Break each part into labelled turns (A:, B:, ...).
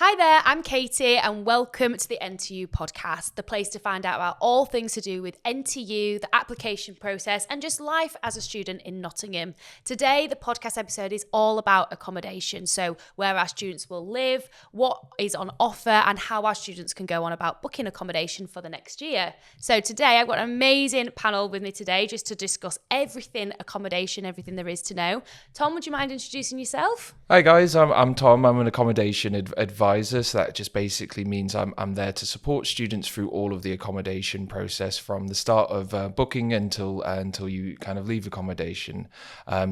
A: Hi there, I'm Katie and welcome to the NTU Podcast, the place to find out about all things to do with NTU, the application process and just life as a student in Nottingham. Today, the podcast episode is all about accommodation, so where our students will live, what is on offer and how our students can go on about booking accommodation for the next year. So today, I've got an amazing panel with me today just to discuss everything accommodation, everything there is to know. Tom, would you mind introducing yourself?
B: Hi guys, I'm Tom. I'm an accommodation advisor, so that just basically means I'm there to support students through all of the accommodation process from the start of booking until you kind of leave accommodation.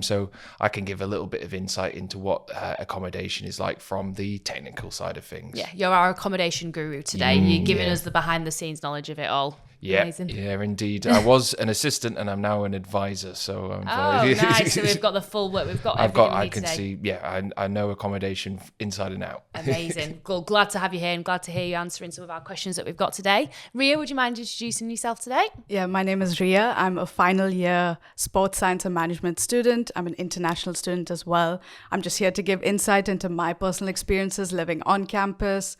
B: So I can give a little bit of insight into what accommodation is like from the technical side of things.
A: Yeah, you're our accommodation guru today. You're giving us the behind the scenes knowledge of it all.
B: Yeah,
A: Amazing.
B: Yeah, indeed. I was an assistant and I'm now an advisor. So
A: nice. So we've got the full work. We've got everything we need today.
B: I know accommodation inside and out.
A: Amazing. Well, glad to have you here and glad to hear you answering some of our questions that we've got today. Riya, would you mind introducing yourself today?
C: Yeah, my name is Riya. I'm a final year sports science and management student. I'm an international student as well. I'm just here to give insight into my personal experiences living on campus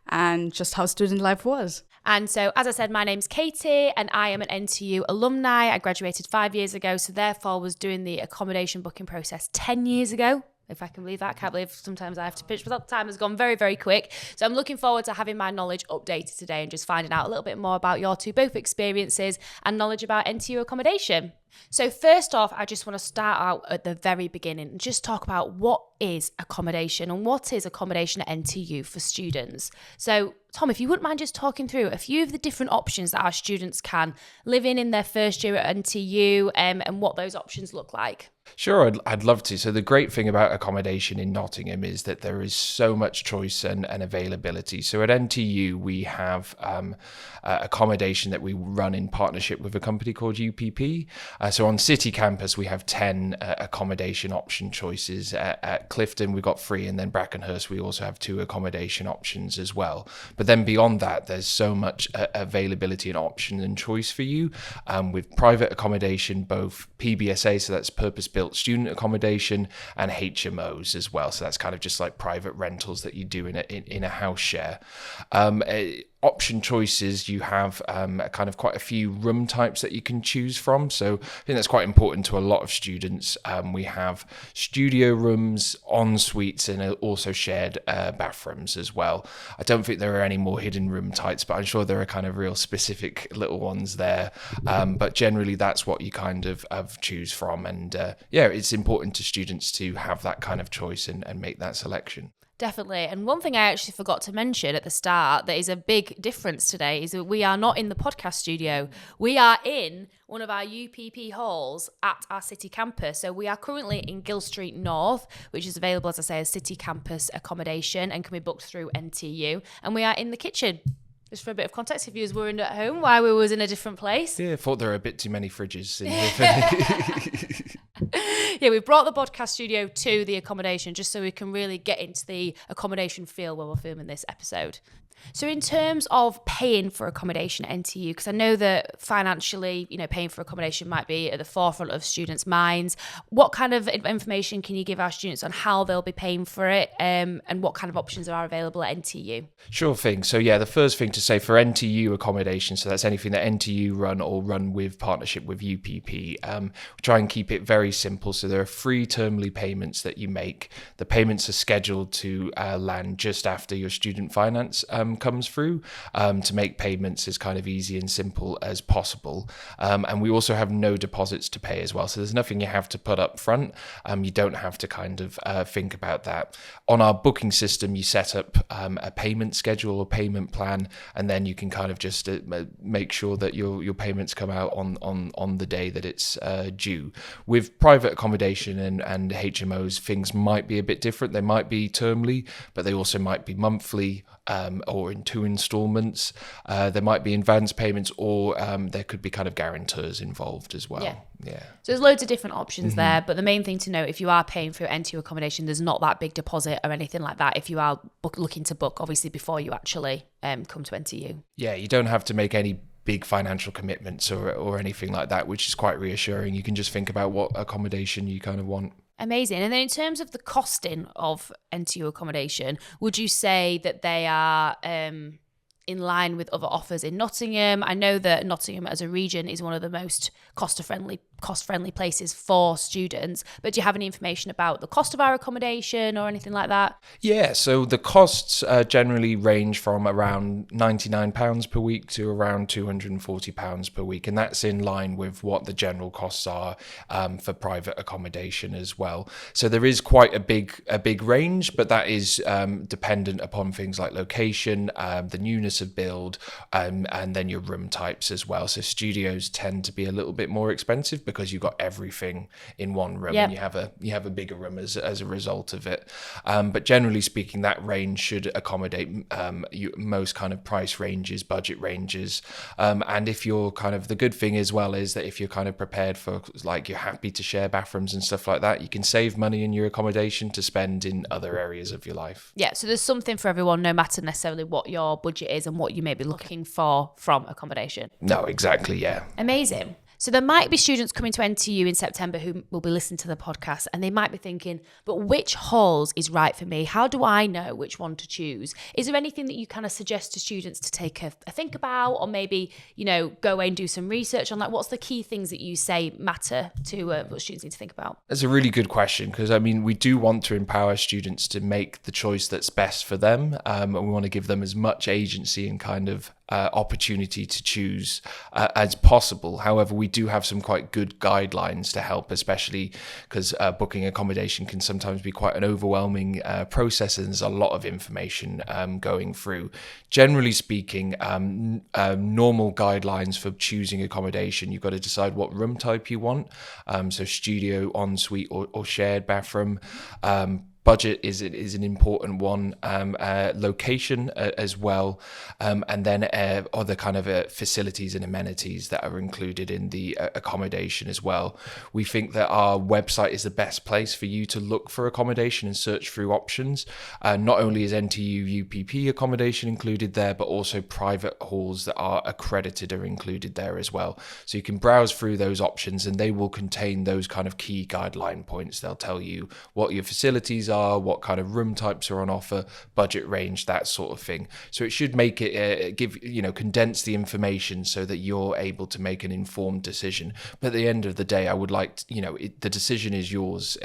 C: and just how student life was.
A: And so, as I said, my name's Katie and I am an NTU alumni. I graduated 5 years ago, so therefore was doing the accommodation booking process 10 years ago. If I can believe that. I can't believe sometimes I have to pitch, but time has gone very, very quick. So I'm looking forward to having my knowledge updated today and just finding out a little bit more about your two both experiences and knowledge about NTU accommodation. So first off, I just want to start out at the very beginning and just talk about what is accommodation and what is accommodation at NTU for students. So Tom, if you wouldn't mind just talking through a few of the different options that our students can live in their first year at NTU and what those options look like.
B: Sure, I'd love to. So the great thing about accommodation in Nottingham is that there is so much choice and availability. So at NTU, we have accommodation that we run in partnership with a company called UPP. So on City Campus, we have 10 accommodation option choices. At Clifton, we've got 3, and then Brackenhurst, we also have 2 accommodation options as well. But then beyond that, there's so much availability and option and choice for you with private accommodation, both PBSA, so that's purpose-built student accommodation, and HMOs as well. So that's kind of just like private rentals that you do in a house share. Option choices, you have kind of quite a few room types that you can choose from. So I think that's quite important to a lot of students. We have studio rooms, en suites, and also shared bathrooms as well. I don't think there are any more hidden room types, but I'm sure there are kind of real specific little ones there. But generally, that's what you kind of choose from. And it's important to students to have that kind of choice and make that selection.
A: Definitely. And one thing I actually forgot to mention at the start that is a big difference today is that we are not in the podcast studio. We are in one of our UPP halls at our city campus. So we are currently in Gill Street North, which is available, as I say, as city campus accommodation and can be booked through NTU. And we are in the kitchen. Just for a bit of context, if you weren't at home, why we was in a different place.
B: Yeah, I thought there were a bit too many fridges in here.
A: Yeah, we brought the podcast studio to the accommodation just so we can really get into the accommodation feel when we're filming this episode. So in terms of paying for accommodation at NTU, because I know that financially, paying for accommodation might be at the forefront of students' minds. What kind of information can you give our students on how they'll be paying for it and what kind of options are available at NTU?
B: Sure thing. So the first thing to say for NTU accommodation, so that's anything that NTU run or run with partnership with UPP, we try and keep it very simple. So there are 3 termly payments that you make. The payments are scheduled to land just after your student finance comes through to make payments as kind of easy and simple as possible. And we also have no deposits to pay as well. So there's nothing you have to put up front. You don't have to kind of think about that. On our booking system, you set up a payment schedule or payment plan, and then you can kind of just make sure that your payments come out on the day that it's due. With private accommodation and HMOs, things might be a bit different. They might be termly, but they also might be monthly or in 2 installments. There might be advance payments, or there could be kind of guarantors involved as well. Yeah.
A: So there's loads of different options there, but the main thing to note, if you are paying for NTU accommodation, there's not that big deposit or anything like that if you are looking to book, obviously, before you actually come to NTU.
B: Yeah, you don't have to make any big financial commitments or anything like that, which is quite reassuring. You can just think about what accommodation you kind of want.
A: Amazing. And then in terms of the costing of NTU accommodation, would you say that they are in line with other offers in Nottingham? I know that Nottingham as a region is one of the most cost-friendly places for students, but do you have any information about the cost of our accommodation or anything like that?
B: Yeah, so the costs generally range from around £99 per week to around £240 per week, and that's in line with what the general costs are for private accommodation as well. So there is quite a big range, but that is dependent upon things like location, the newness of build, and then your room types as well. So studios tend to be a little bit more expensive because you've got everything in one room, and you have a bigger room as a result of it. But generally speaking, that range should accommodate most kind of price ranges, budget ranges. And if you're kind of, the good thing as well is that if you're kind of prepared for, like, you're happy to share bathrooms and stuff like that, you can save money in your accommodation to spend in other areas of your life.
A: Yeah, so there's something for everyone, no matter necessarily what your budget is and what you may be looking for from accommodation.
B: No, exactly, yeah.
A: Amazing. So there might be students coming to NTU in September who will be listening to the podcast, and they might be thinking, but which halls is right for me? How do I know which one to choose? Is there anything that you kind of suggest to students to take a think about, or maybe, go away and do some research on, like, what's the key things that you say matter to what students need to think about?
B: That's a really good question, because we do want to empower students to make the choice that's best for them, and we want to give them as much agency and kind of opportunity to choose as possible. However, we do have some quite good guidelines to help, especially because booking accommodation can sometimes be quite an overwhelming process, and there's a lot of information going through. Generally speaking, normal guidelines for choosing accommodation: you've got to decide what room type you want, so studio, ensuite, or shared bathroom. Budget is an important one, location as well, and then other kind of facilities and amenities that are included in the accommodation as well. We think that our website is the best place for you to look for accommodation and search through options. Not only is NTU UPP accommodation included there, but also private halls that are accredited are included there as well. So you can browse through those options, and they will contain those kind of key guideline points. They'll tell you what your facilities are, what kind of room types are on offer, budget range, that sort of thing. So it should make it condense the information so that you're able to make an informed decision. But at the end of the day, I would like to, the decision is yours.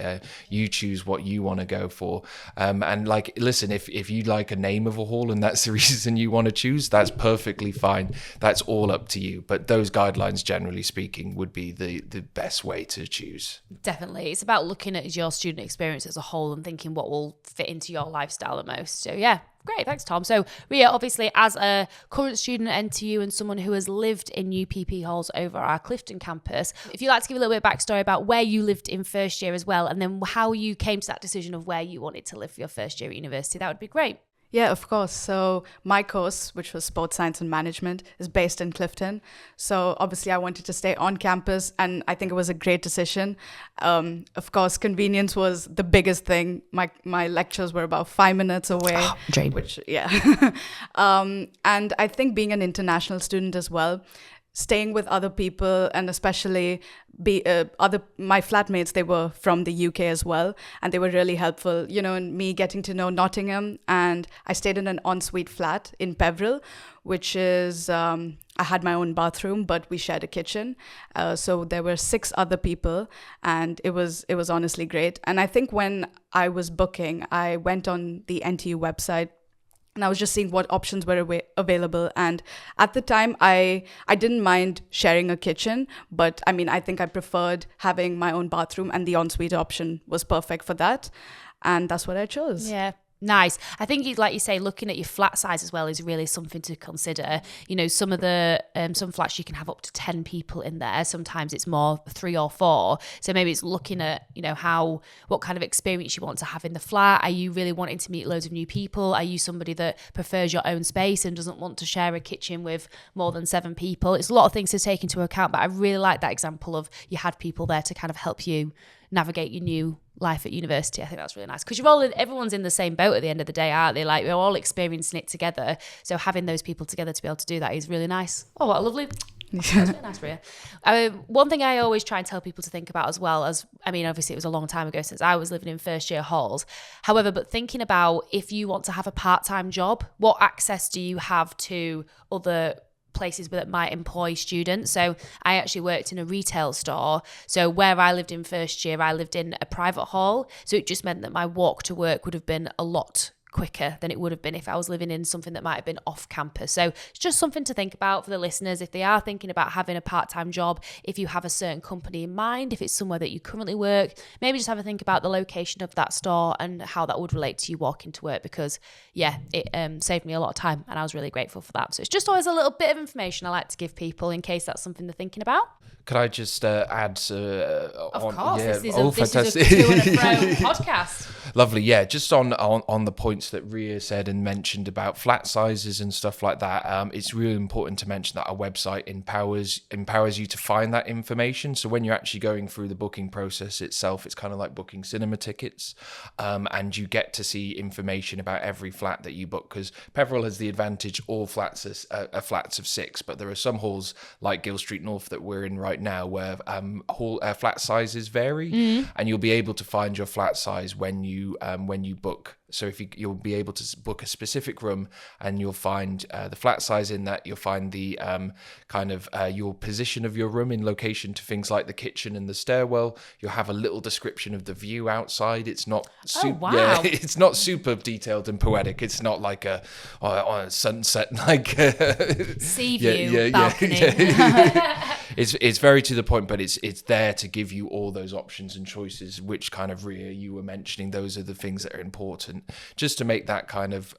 B: You choose what you want to go for. And listen, if you like a name of a hall and that's the reason you want to choose, that's perfectly fine. That's all up to you. But those guidelines, generally speaking, would be the best way to choose.
A: Definitely. It's about looking at your student experience as a whole and thinking what will fit into your lifestyle the most. So yeah, great. Thanks, Tom. So Riya, obviously, as a current student at NTU and someone who has lived in UPP halls over our Clifton campus, if you'd like to give a little bit of backstory about where you lived in first year as well, and then how you came to that decision of where you wanted to live for your first year at university, that would be great.
C: Yeah, of course. So my course, which was Sports Science and Management, is based in Clifton. So obviously I wanted to stay on campus, and I think it was a great decision. Of course, convenience was the biggest thing. My lectures were about 5 minutes away.
A: Dream.
C: Which, yeah. And I think being an international student as well, staying with other people, and especially my flatmates, they were from the UK as well, and they were really helpful, in me getting to know Nottingham. And I stayed in an ensuite flat in Peveril, which is I had my own bathroom, but we shared a kitchen. So there were 6 other people, and it was honestly great. And I think when I was booking, I went on the NTU website, and I was just seeing what options were available. And at the time, I didn't mind sharing a kitchen, but I think I preferred having my own bathroom, and the ensuite option was perfect for that. And that's what I chose.
A: Yeah. Nice. I think, like you say, looking at your flat size as well is really something to consider. Some of the some flats you can have up to 10 people in there. Sometimes it's more 3 or 4. So maybe it's looking at what kind of experience you want to have in the flat. Are you really wanting to meet loads of new people? Are you somebody that prefers your own space and doesn't want to share a kitchen with more than 7 people? It's a lot of things to take into account. But I really like that example of you had people there to kind of help you navigate your new life at university. I think that's really nice, because everyone's in the same boat at the end of the day, aren't they? Like, we're all experiencing it together. So having those people together to be able to do that is really nice. Oh, what a lovely That's really nice, Riya. One thing I always try and tell people to think about as well as, I mean, obviously it was a long time ago since I was living in first year halls. However, but thinking about if you want to have a part-time job, what access do you have to other places that might employ students? So I actually worked in a retail store. So where I lived in first year, I lived in a private hall. So it just meant that my walk to work would have been a lot quicker than it would have been if I was living in something that might have been off campus. So it's just something to think about for the listeners if they are thinking about having a part-time job, if you have a certain company in mind, if it's somewhere that you currently work, maybe just have a think about the location of that store and how that would relate to you walking to work, because it saved me a lot of time and I was really grateful for that. So it's just always a little bit of information I like to give people in case that's something they're thinking about.
B: Could I just add?
A: Of course,
B: yeah.
A: this is
B: Fantastic.
A: a to and a fro podcast.
B: Lovely, yeah. Just on the points that Riya said and mentioned about flat sizes and stuff like that, it's really important to mention that our website empowers you to find that information. So when you're actually going through the booking process itself, it's kind of like booking cinema tickets, and you get to see information about every flat that you book, because Peveril has the advantage all flats are flats of 6, but there are some halls like Gill Street North that we're in right now where flat sizes vary, and you'll be able to find your flat size when you book. So if you'll be able to book a specific room, and you'll find the flat size in that, you'll find the your position of your room in location to things like the kitchen and the stairwell. You'll have a little description of the view outside. It's not it's not super detailed and poetic. It's not like a sunset like
A: sea view balcony.
B: It's very to the point, but it's there to give you all those options and choices, which kind of Riya, you were mentioning. Those are the things that are important, just to make that kind of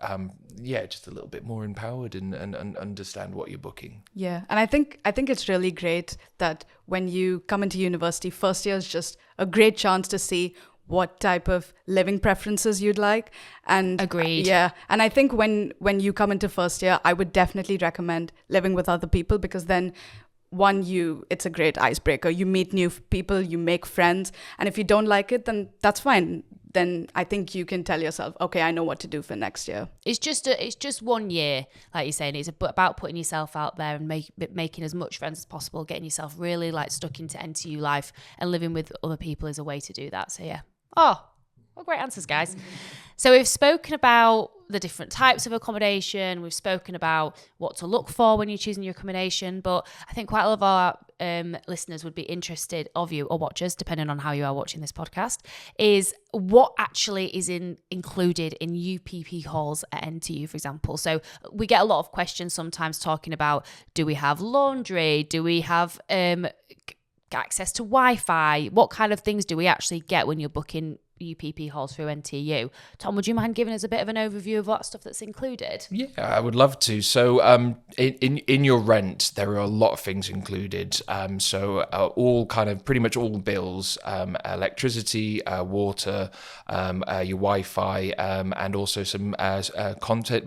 B: just a little bit more empowered and understand what you're booking.
C: Yeah, and I think it's really great that when you come into university, first year is just a great chance to see what type of living preferences you'd like. And
A: agreed.
C: Yeah, and I think when you come into first year, I would definitely recommend living with other people, because then it's a great icebreaker. You meet new people, you make friends, and if you don't like it, then that's fine. Then I think you can tell yourself, okay, I know what to do for next year.
A: It's just 1 year, like you're saying. It's about putting yourself out there and making as much friends as possible, getting yourself really like stuck into NTU life, and living with other people is a way to do that. So yeah. Oh, what great answers, guys. So we've spoken about the different types of accommodation. We've spoken about what to look for when you're choosing your accommodation. But I think quite a lot of our listeners would be interested, of you or watchers, depending on how you are watching this podcast, is what actually is included in UPP halls at NTU, for example. So we get a lot of questions sometimes talking about, do we have laundry? Do we have access to Wi-Fi? What kind of things do we actually get when you're booking UPP halls through NTU? Tom, would you mind giving us a bit of an overview of what stuff that's included?
B: Yeah, I would love to. So in your rent, there are a lot of things included. All kind of pretty much all bills, electricity, water, your Wi-Fi, and also some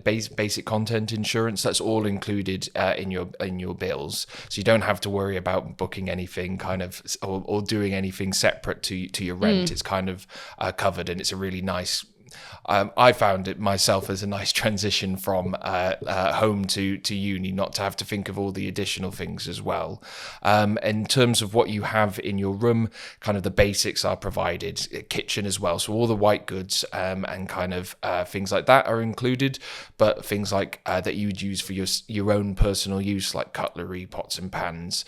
B: basic content insurance. That's all included in your bills. So you don't have to worry about booking anything kind of or doing anything separate to your rent. It's kind of covered, and it's a really nice. I found it myself as a nice transition from home to uni, not to have to think of all the additional things as well. In terms of what you have in your room, kind of the basics are provided, kitchen as well. So all the white goods and kind of things like that are included, but things like that you would use for your own personal use, like cutlery, pots and pans,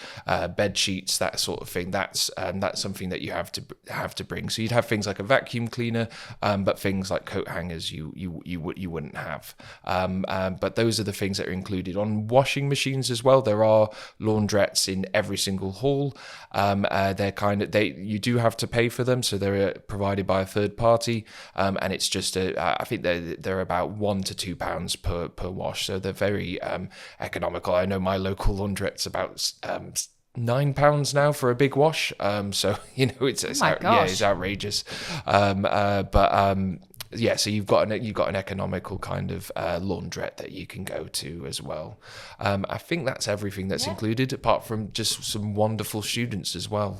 B: bed sheets, that sort of thing. That's something that you have to bring. So you'd have things like a vacuum cleaner, but things like coat hangers you wouldn't have, but those are the things that are included. On washing machines as well, there are laundrettes in every single hall. You do have to pay for them, so they're provided by a third party, and it's just I think they're about £1 to £2 per wash, so they're very economical. I know my local laundrette's about £9 now for a big wash, so it's outrageous, so you've got an economical kind of laundrette that you can go to as well. I think that's everything that's included, apart from just some wonderful students as well.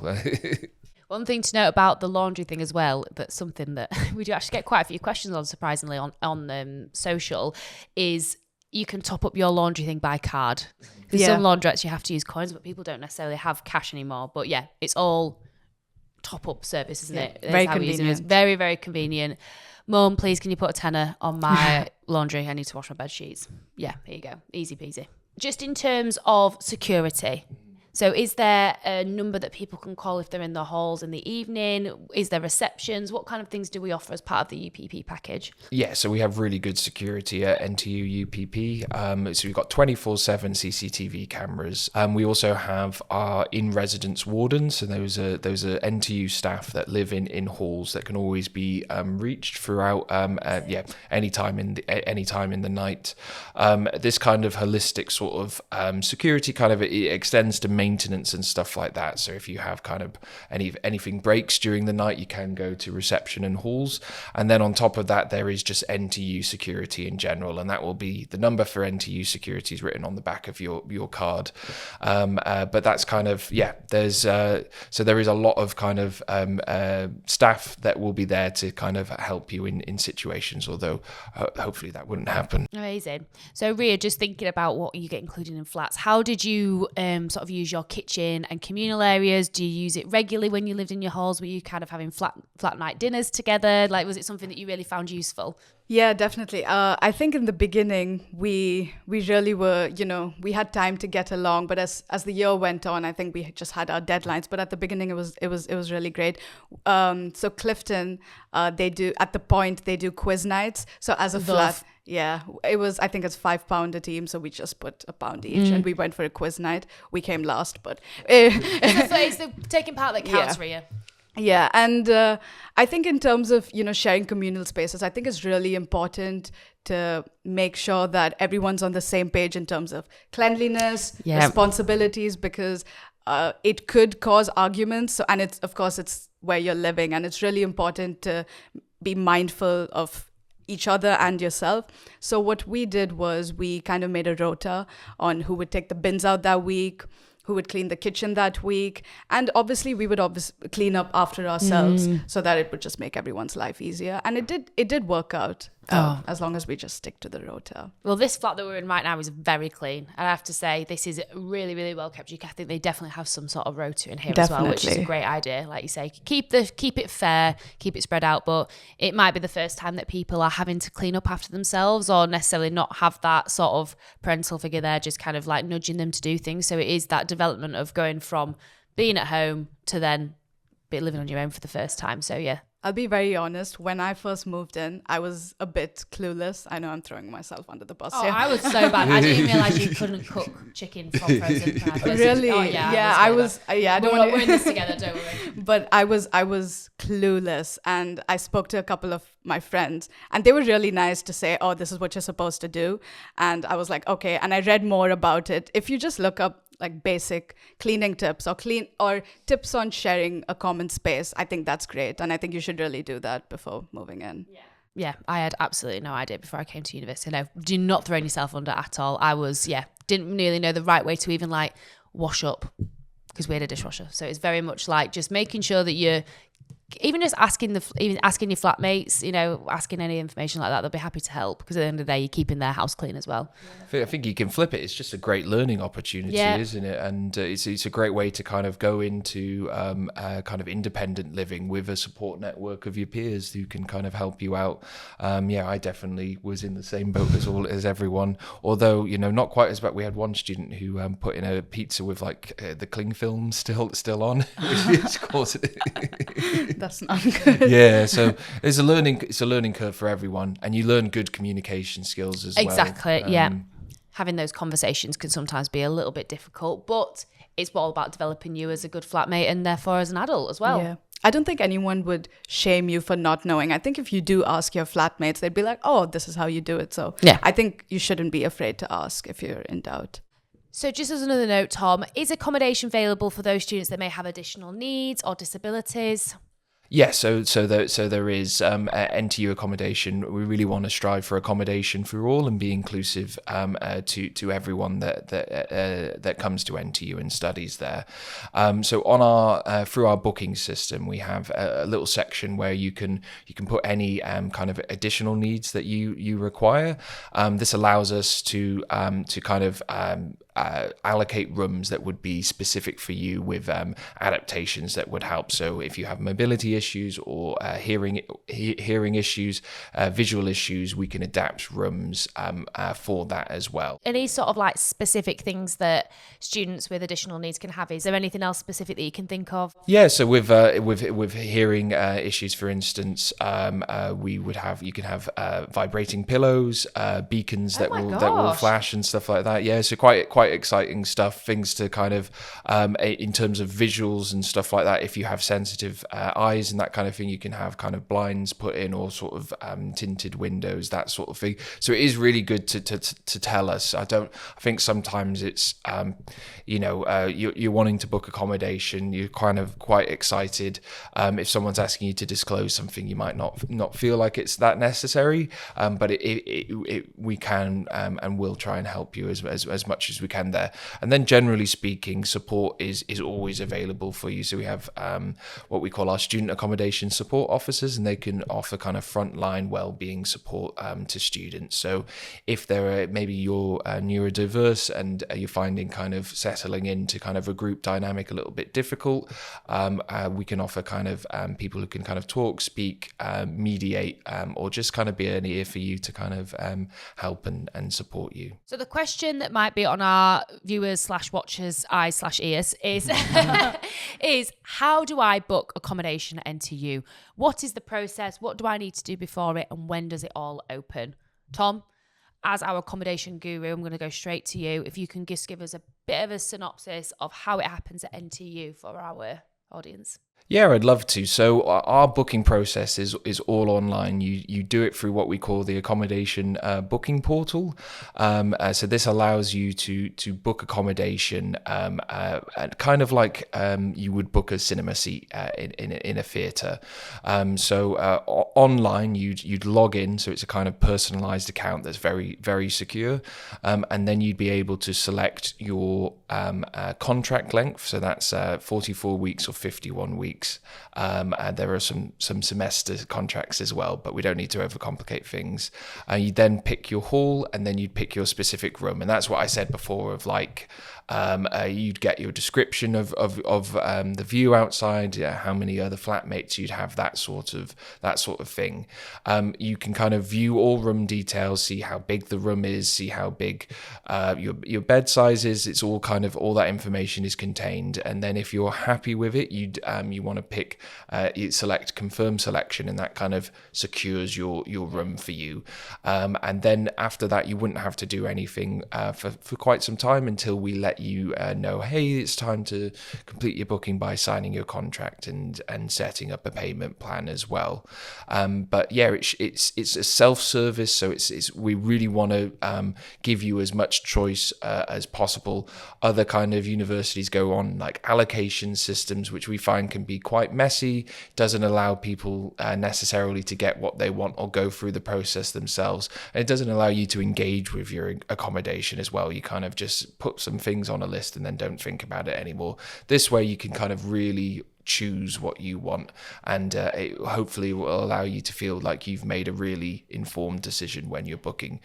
A: One thing to note about the laundry thing as well, that's something that we do actually get quite a few questions on, surprisingly, on social, is you can top up your laundry thing by card. Because some laundrettes you have to use coins, but people don't necessarily have cash anymore. But yeah, it's all top-up service, isn't it?
C: Very convenient.
A: It's very, very convenient. Mum, please, can you put a tenner on my laundry? I need to wash my bed sheets. Yeah, here you go. Easy peasy. Just in terms of security, so is there a number that people can call if they're in the halls in the evening? Is there receptions? What kind of things do we offer as part of the UPP package?
B: Yeah, so we have really good security at NTU UPP. So we've got 24/7 CCTV cameras. We also have our in-residence wardens. So those are NTU staff that live in halls that can always be reached throughout. Any time in the night. This kind of holistic sort of security kind of it extends to maintenance and stuff like that. So if you have kind of anything breaks during the night, you can go to reception and halls. And then on top of that, there is just NTU security in general, and that will be the number for NTU security is written on the back of your card. But that's kind of there's so there is a lot of kind of staff that will be there to kind of help you in situations. Although hopefully that wouldn't happen.
A: Amazing. So Riya, just thinking about what you get included in flats, how did you sort of use your kitchen and communal areas? Do you use it regularly when you lived in your halls? Were you kind of having flat night dinners together? Like, was it something that you really found useful?
C: Yeah, definitely. I think in the beginning we really were, we had time to get along, but as the year went on, I think we just had our deadlines. But at the beginning, it was really great. So Clifton, they do quiz nights. So as a flat. Yeah, I think it's £5 a team, so we just put £1 each and we went for a quiz night. We came last, but...
A: It's the taking part that counts, Riya.
C: Yeah, and I think in terms of, sharing communal spaces, I think it's really important to make sure that everyone's on the same page in terms of cleanliness, responsibilities, because it could cause arguments. So, and it's where you're living, and it's really important to be mindful of each other and yourself. So what we did was we kind of made a rota on who would take the bins out that week, who would clean the kitchen that week. And obviously we would clean up after ourselves so that it would just make everyone's life easier. And it did work out as long as we just stick to the rota.
A: Well, this flat that we're in right now is very clean. And I have to say, this is really, really well kept. I think they definitely have some sort of rota in here as well, which is a great idea. Like you say, keep it fair, keep it spread out. But it might be the first time that people are having to clean up after themselves, or necessarily not have that sort of parental figure there, just kind of like nudging them to do things. So it is that development of going from being at home to then living on your own for the first time. So yeah.
C: I'll be very honest. When I first moved in, I was a bit clueless. I know I'm throwing myself under the bus here.
A: I was so bad. I didn't realise you couldn't cook chicken from frozen.
C: Really?
A: Oh, yeah. I don't want to. We're in this together. Don't worry.
C: But I was clueless, and I spoke to a couple of my friends, and they were really nice to say, "Oh, this is what you're supposed to do." And I was like, "Okay." And I read more about it. If you just look up like basic cleaning tips or tips on sharing a common space, I think that's great. And I think you should really do that before moving in.
A: Yeah, I had absolutely no idea before I came to university. No, do not throw yourself under at all. I didn't really know the right way to even like wash up, because we had a dishwasher. So it's very much like just making sure that you're even just asking your flatmates, asking any information like that, they'll be happy to help, because at the end of the day, you're keeping their house clean as well.
B: I think you can flip it. It's just a great learning opportunity, isn't it? And it's a great way to kind of go into kind of independent living with a support network of your peers who can kind of help you out. I definitely was in the same boat as everyone, although not quite as bad. We had one student who put in a pizza with like the cling film still on.
C: That's not good.
B: Yeah, so it's a learning curve for everyone, and you learn good communication skills as well.
A: Exactly, yeah. Having those conversations can sometimes be a little bit difficult, but it's all about developing you as a good flatmate and therefore as an adult as well.
C: Yeah. I don't think anyone would shame you for not knowing. I think if you do ask your flatmates, they'd be like, "Oh, this is how you do it." So I think you shouldn't be afraid to ask if you're in doubt.
A: So just as another note, Tom, is accommodation available for those students that may have additional needs or disabilities?
B: Yeah, so there is NTU accommodation. We really want to strive for accommodation for all and be inclusive to everyone that comes to NTU and studies there. So on our through our booking system, we have a little section where you can put any kind of additional needs that you require. This allows us to kind of allocate rooms that would be specific for you with adaptations that would help. So if you have mobility issues or hearing issues, visual issues, we can adapt rooms for that as well.
A: Any sort of like specific things that students with additional needs can have? Is there anything else specific that you can think of?
B: Yeah, so with hearing issues, for instance, you can have vibrating pillows, beacons that will flash and stuff like that. Yeah, so quite exciting stuff. Things to kind of in terms of visuals and stuff like that. If you have sensitive eyes and that kind of thing, you can have kind of blinds put in or sort of tinted windows, that sort of thing. So it is really good to tell us. I think sometimes it's you're wanting to book accommodation, you're kind of quite excited. If someone's asking you to disclose something, you might not feel like it's that necessary, but we can and will try and help you as much as we can there. And then generally speaking, support is always available for you. So we have what we call our student accommodation support officers, and they can offer kind of frontline well-being support to students. So if maybe you're neurodiverse and you're finding kind of settling into kind of a group dynamic a little bit difficult, we can offer kind of people who can kind of talk, speak, mediate, or just kind of be an ear for you to kind of help and support you.
A: So the question that might be on our viewers/watchers' eyes/ears is is how do I book accommodation at NTU? What is the process? What do I need to do before it? And when does it all open? Tom, as our accommodation guru, I'm going to go straight to you. If you can just give us a bit of a synopsis of how it happens at NTU for our audience.
B: Yeah, I'd love to. So our booking process is all online. You do it through what we call the accommodation booking portal. So this allows you to book accommodation kind of like you would book a cinema seat in a theatre. So online you'd log in. So it's a kind of personalised account that's very, very secure. And then you'd be able to select your contract length. So that's 44 weeks or 51 weeks. And there are some semester contracts as well, but we don't need to overcomplicate things. You then pick your hall, and then you'd pick your specific room, and that's what I said before of like you'd get your description of the view outside, how many other flatmates you'd have, that sort of thing. You can kind of view all room details, see how big the room is, see how big your bed size is. It's all kind of, all that information is contained, and then if you're happy with it, you want to pick you select confirm selection, and that kind of secures your room for you. And then after that, you wouldn't have to do anything for quite some time until we let you know, hey, it's time to complete your booking by signing your contract and setting up a payment plan as well. But yeah, it's a self-service, so we really want to give you as much choice as possible. Other kind of universities go on like allocation systems, which we find can be quite messy, doesn't allow people necessarily to get what they want or go through the process themselves, and it doesn't allow you to engage with your accommodation as well. You kind of just put some things on a list and then don't think about it anymore. This way you can kind of really choose what you want, and it hopefully will allow you to feel like you've made a really informed decision when you're booking.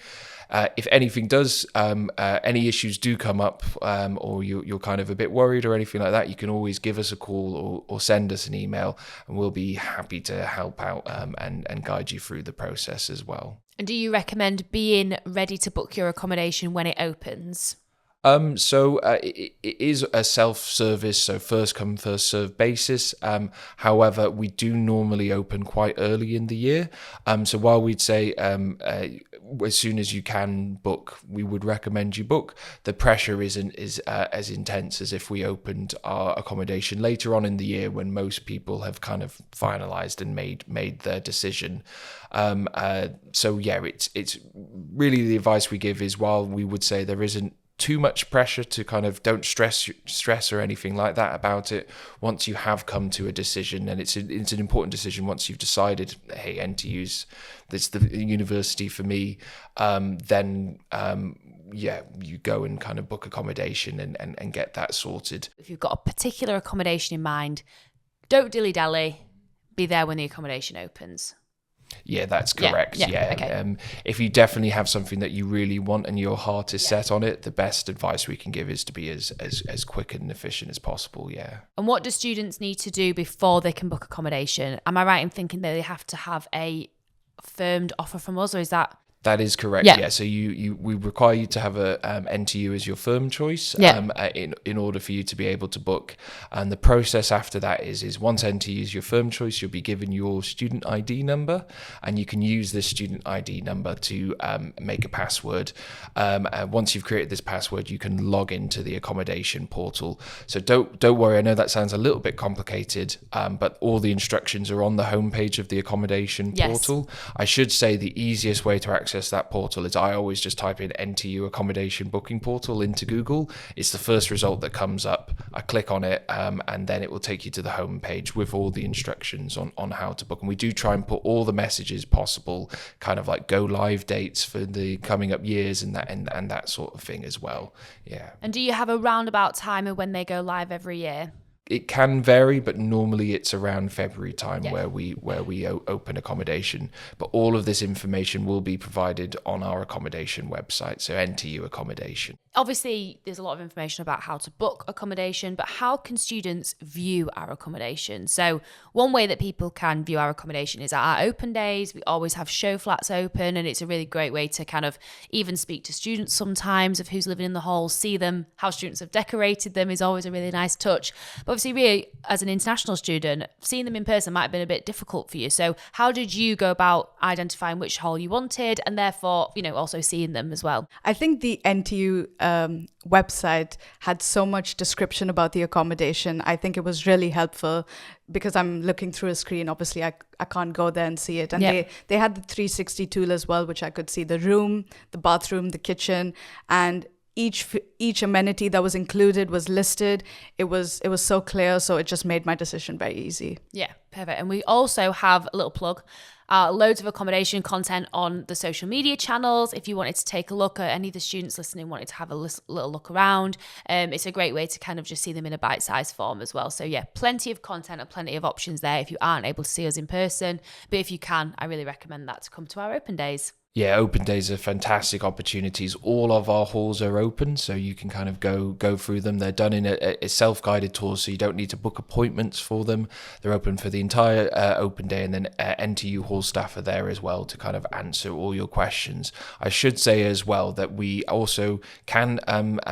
B: If anything does, any issues do come up, or you're kind of a bit worried or anything like that, you can always give us a call or send us an email, and we'll be happy to help out and guide you through the process as well.
A: And do you recommend being ready to book your accommodation when it opens?
B: So it is a self-service, so first come, first serve basis. However, we do normally open quite early in the year. So while we'd say as soon as you can book, we would recommend you book, the pressure isn't as intense as if we opened our accommodation later on in the year when most people have kind of finalised and made their decision. So yeah, it's really the advice we give is, while we would say there isn't too much pressure to kind of don't stress or anything like that about it. Once you have come to a decision, and it's an important decision, once you've decided, hey, NTU's this the university for me, then you go and kind of book accommodation and get that sorted.
A: If you've got a particular accommodation in mind, don't dilly-dally, be there when the accommodation opens.
B: Yeah, that's correct. Yeah.
A: Okay.
B: If you definitely have something that you really want and your heart is set on it, the best advice we can give is to be as quick and efficient as possible. Yeah.
A: And what do students need to do before they can book accommodation? Am I right in thinking that they have to have a firmed offer from us, or is that?
B: That is correct. Yeah. So we require you to have a NTU as your firm choice in order for you to be able to book. And the process after that is once NTU is your firm choice, you'll be given your student ID number, and you can use this student ID number to make a password. Once you've created this password, you can log into the accommodation portal. So don't worry. I know that sounds a little bit complicated, but all the instructions are on the homepage of the accommodation portal. I should say the easiest way to access that portal is I always just type in NTU accommodation booking portal into Google. It's the first result that comes up. I click on it, and then it will take you to the home page with all the instructions on how to book. And we do try and put all the messages possible, kind of like go live dates for the coming up years and that sort of thing as well. Yeah.
A: And do you have a roundabout time of when they go live every year?
B: It can vary, but normally it's around February time where we open accommodation. But all of this information will be provided on our accommodation website, so NTU Accommodation.
A: Obviously, there's a lot of information about how to book accommodation, but how can students view our accommodation? So one way that people can view our accommodation is at our open days. We always have show flats open, and it's a really great way to kind of even speak to students sometimes of who's living in the halls, see them, how students have decorated them is always a really nice touch. But obviously, Riya, as an international student, seeing them in person might have been a bit difficult for you. So how did you go about identifying which hall you wanted and therefore, also seeing them as well?
C: I think the NTU website had so much description about the accommodation. I think it was really helpful because I'm looking through a screen. Obviously, I can't go there and see it. And they had the 360 tool as well, which I could see the room, the bathroom, the kitchen, and each amenity that was included was listed. It was so clear, so it just made my decision very easy.
A: Yeah, perfect. And we also have a little plug. Loads of accommodation content on the social media channels. If you wanted to take a look at any of the students listening, wanted to have a little look around, it's a great way to kind of just see them in a bite-sized form as well. So yeah, plenty of content and plenty of options there if you aren't able to see us in person. But if you can, I really recommend that to come to our open days.
B: Yeah, open days are fantastic opportunities. All of our halls are open, so you can kind of go through them. They're done in a self-guided tour, so you don't need to book appointments for them. They're open for the entire open day, and then NTU hall staff are there as well to kind of answer all your questions. I should say as well that we also can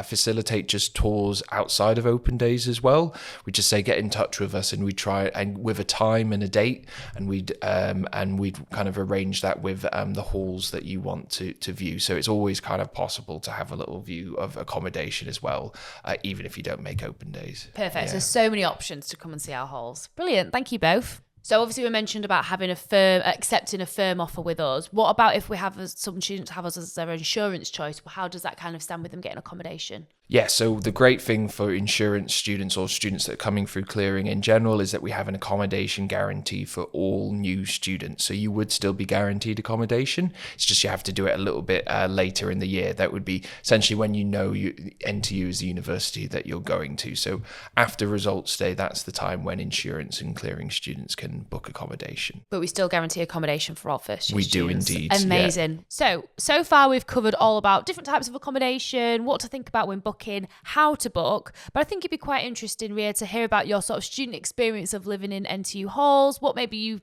B: facilitate just tours outside of open days as well. We just say get in touch with us, and we try and with a time and a date, and we'd kind of arrange that with the halls that you want to view. So it's always kind of possible to have a little view of accommodation as well, even if you don't make open days.
A: Perfect. Yeah. There's so many options to come and see our halls. Brilliant. Thank you both. So obviously we mentioned about accepting a firm offer with us. What about if we have some students have us as their insurance choice? How does that kind of stand with them getting accommodation?
B: Yeah, so the great thing for insurance students or students that are coming through clearing in general is that we have an accommodation guarantee for all new students. So you would still be guaranteed accommodation. It's just you have to do it a little bit later in the year. That would be essentially when NTU is the university that you're going to. So after results day, that's the time when insurance and clearing students can book accommodation.
A: But we still guarantee accommodation for all first year
B: We
A: students.
B: do indeed.
A: Amazing. Yeah. So far we've covered all about different types of accommodation, what to think about when booking, how to book. But I think it'd be quite interesting, Riya, to hear about your sort of student experience of living in NTU halls. What maybe you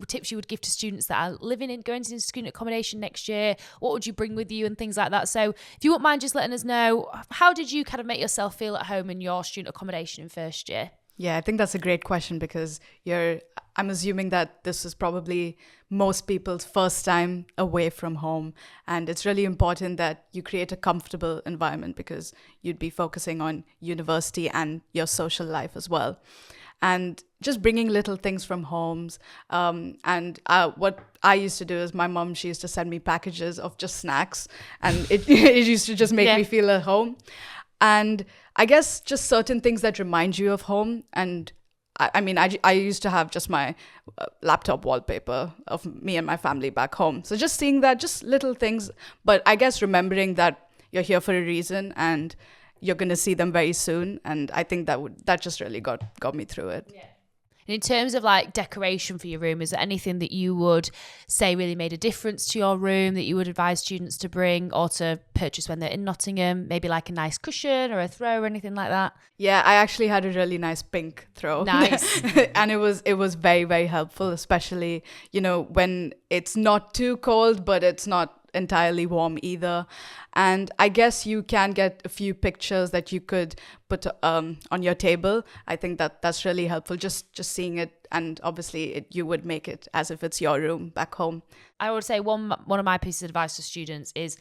A: tips you would give to students that are going into student accommodation next year. What would you bring with you and things like that? So if you wouldn't mind just letting us know, how did you kind of make yourself feel at home in your student accommodation in first year?
C: Yeah, I think that's a great question because I'm assuming that this is probably most people's first time away from home. And it's really important that you create a comfortable environment because you'd be focusing on university and your social life as well. and just bringing little things from homes. What I used to do is my mom, she used to send me packages of just snacks, and it used to just make me feel at home. And I guess just certain things that remind you of home. And I used to have just my laptop wallpaper of me and my family back home. So just seeing that, just little things, but I guess remembering that you're here for a reason and you're going to see them very soon. And I think that just really got me through it.
A: Yeah. And in terms of like decoration for your room, is there anything that you would say really made a difference to your room that you would advise students to bring or to purchase when they're in Nottingham? Maybe like a nice cushion or a throw or anything like that?
C: Yeah, I actually had a really nice pink throw.
A: Nice.
C: And it was very, very helpful, especially, when it's not too cold, but it's not entirely warm either. And I guess you can get a few pictures that you could put on your table. I think that's really helpful, just seeing it, and obviously you would make it as if it's your room back home.
A: I would say one of my pieces of advice to students is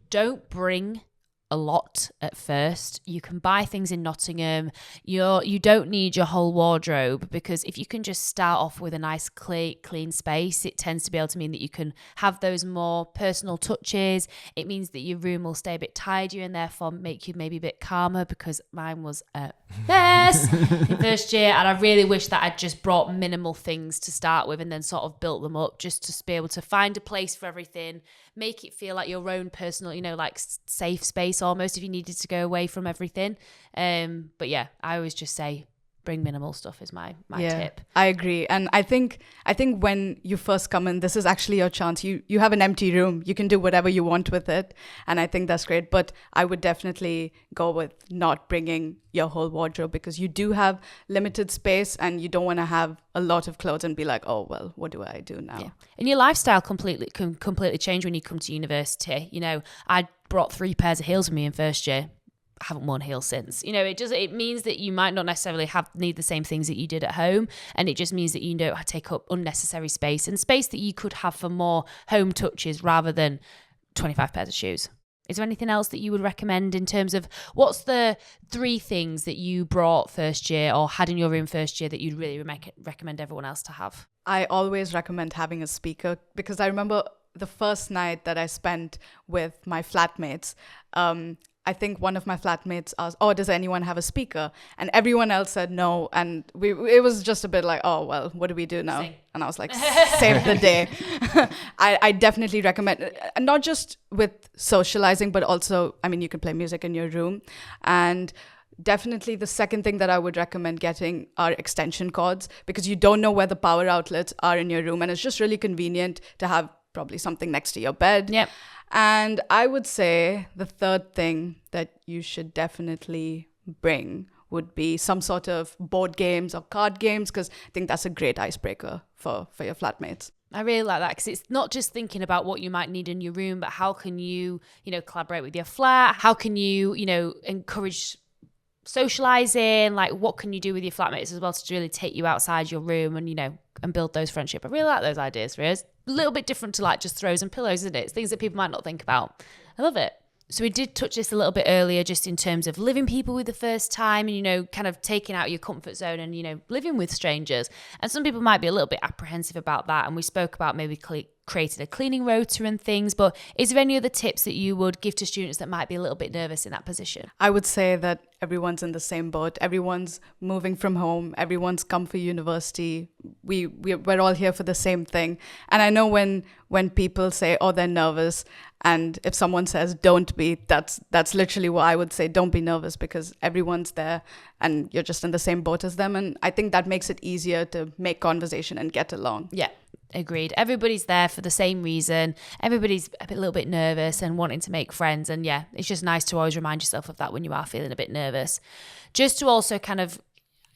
A: don't bring a lot at first. You can buy things in Nottingham. You don't need your whole wardrobe, because if you can just start off with a nice clean space, it tends to be able to mean that you can have those more personal touches. It means that your room will stay a bit tidier and therefore make you maybe a bit calmer, because mine was a mess in first year, and I really wish that I'd just brought minimal things to start with and then sort of built them up, just to be able to find a place for everything, make it feel like your own personal, like safe space almost if you needed to go away from everything. But yeah, I always just say bring minimal stuff is my tip.
C: I agree. And I think when you first come in, this is actually your chance. You have an empty room. You can do whatever you want with it. And I think that's great. But I would definitely go with not bringing your whole wardrobe, because you do have limited space and you don't want to have a lot of clothes and be like, oh, well, what do I do now?
A: Yeah. And your lifestyle can completely change when you come to university. I brought 3 pairs of heels with me in first year. I haven't worn heels since. It means that you might not necessarily need the same things that you did at home, and it just means that you don't take up unnecessary space, and space that you could have for more home touches rather than 25 pairs of shoes. Is there anything else that you would recommend in terms of what's the 3 things that you brought first year or had in your room first year that you'd really recommend everyone else to have?
C: I always recommend having a speaker, because I remember the first night that I spent with my flatmates, I think one of my flatmates asked, oh, does anyone have a speaker? And everyone else said no. And it was just a bit like, oh, well, what do we do now? Sing. And I was like, save the day. I definitely recommend, and not just with socializing, but also, you can play music in your room. And definitely the second thing that I would recommend getting are extension cords, because you don't know where the power outlets are in your room. And it's just really convenient to have probably something next to your bed.
A: Yep.
C: And I would say the third thing that you should definitely bring would be some sort of board games or card games, because I think that's a great icebreaker for your flatmates.
A: I really like that, because it's not just thinking about what you might need in your room, but how can you, collaborate with your flat? How can you, encourage socializing? Like, what can you do with your flatmates as well to really take you outside your room and, and build those friendships? I really like those ideas, Riya. A little bit different to like just throws and pillows, isn't it? It's things that people might not think about. I love it. So we did touch this a little bit earlier, just in terms of living people with the first time and, kind of taking out your comfort zone and, living with strangers. And some people might be a little bit apprehensive about that. And we spoke about maybe creating a cleaning rota and things, but is there any other tips that you would give to students that might be a little bit nervous in that position?
C: I would say that everyone's in the same boat. Everyone's moving from home. Everyone's come for university. We're all here for the same thing. And I know when people say, oh, they're nervous, and if someone says don't be, that's literally what I would say. Don't be nervous, because everyone's there and you're just in the same boat as them. And I think that makes it easier to make conversation and get along.
A: Yeah. Agreed. Everybody's there for the same reason. Everybody's a little bit nervous and wanting to make friends. And yeah, it's just nice to always remind yourself of that when you are feeling a bit nervous. Just to also kind of,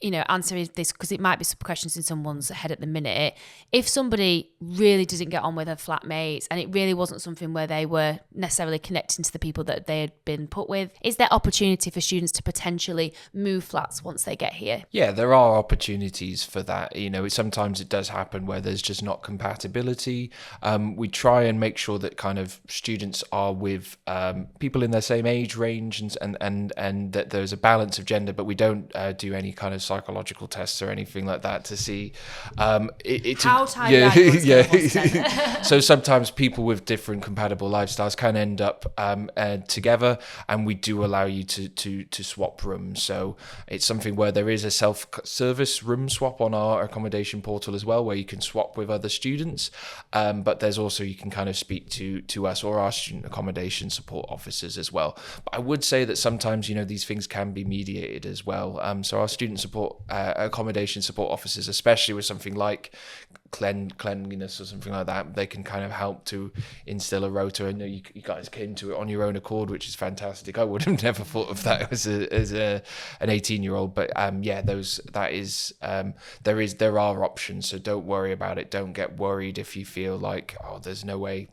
A: answer this, because it might be some questions in someone's head at the minute. If somebody really didn't get on with their flatmates and it really wasn't something where they were necessarily connecting to the people that they had been put with, is there opportunity for students to potentially move flats once they get here?
B: Yeah, there are opportunities for that. Sometimes it does happen where there's just not compatibility. We try and make sure that kind of students are with people in their same age range and that there's a balance of gender, but we don't do any kind of psychological tests or anything like that to see
A: How tired are you?
B: Yeah. So sometimes people with different compatible lifestyles can end up together, and we do allow you to swap rooms. So it's something where there is a self-service room swap on our accommodation portal as well, where you can swap with other students. But there's also, you can kind of speak to us or our student accommodation support officers as well. But I would say that sometimes, these things can be mediated as well. So our student support accommodation support officers, especially with something like cleanliness or something like that, they can kind of help to instill a rota. I know you guys came to it on your own accord, which is fantastic. I would have never thought of that as an 18-year-old, but there are options. So don't worry about it. Don't get worried if you feel like, there's no way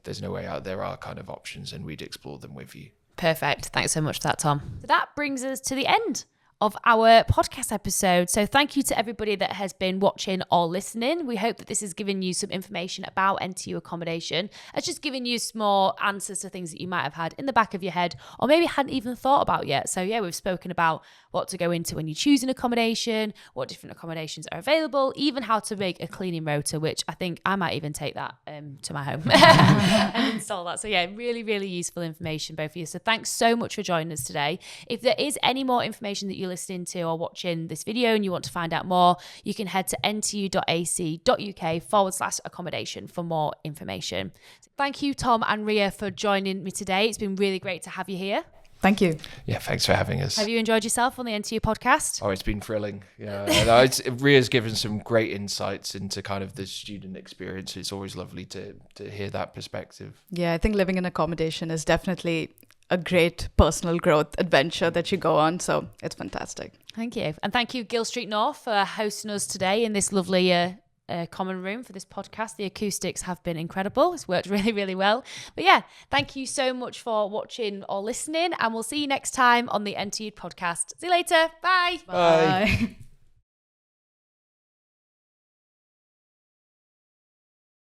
B: out. There are kind of options, and we'd explore them with you.
A: Perfect. Thanks so much for that, Tom. So that brings us to the end of our podcast episode. So thank you to everybody that has been watching or listening. We hope that this has given you some information about NTU accommodation. It's just given you some more answers to things that you might have had in the back of your head or maybe hadn't even thought about yet. So yeah, we've spoken about what to go into when you choose an accommodation, what different accommodations are available, even how to make a cleaning rota, which I think I might even take that to my home and install that. So yeah, really, really useful information, both of you. So thanks so much for joining us today. If there is any more information that you're listening to or watching this video and you want to find out more, you can head to ntu.ac.uk/accommodation for more information. So thank you, Tom and Riya, for joining me today. It's been really great to have you here.
C: Thank you.
B: Yeah, thanks for having us.
A: Have you enjoyed yourself on the NTU podcast?
B: Oh, it's been thrilling. Yeah, Ria's given some great insights into kind of the student experience. It's always lovely to hear that perspective.
C: Yeah, I think living in accommodation is definitely a great personal growth adventure that you go on. So it's fantastic.
A: Thank you. And thank you, Gill Street North, for hosting us today in this lovely common room for this podcast. The acoustics have been incredible. It's worked really, really well. But yeah, thank you so much for watching or listening, and we'll see you next time on the NTU podcast. See you later. Bye.
C: Bye.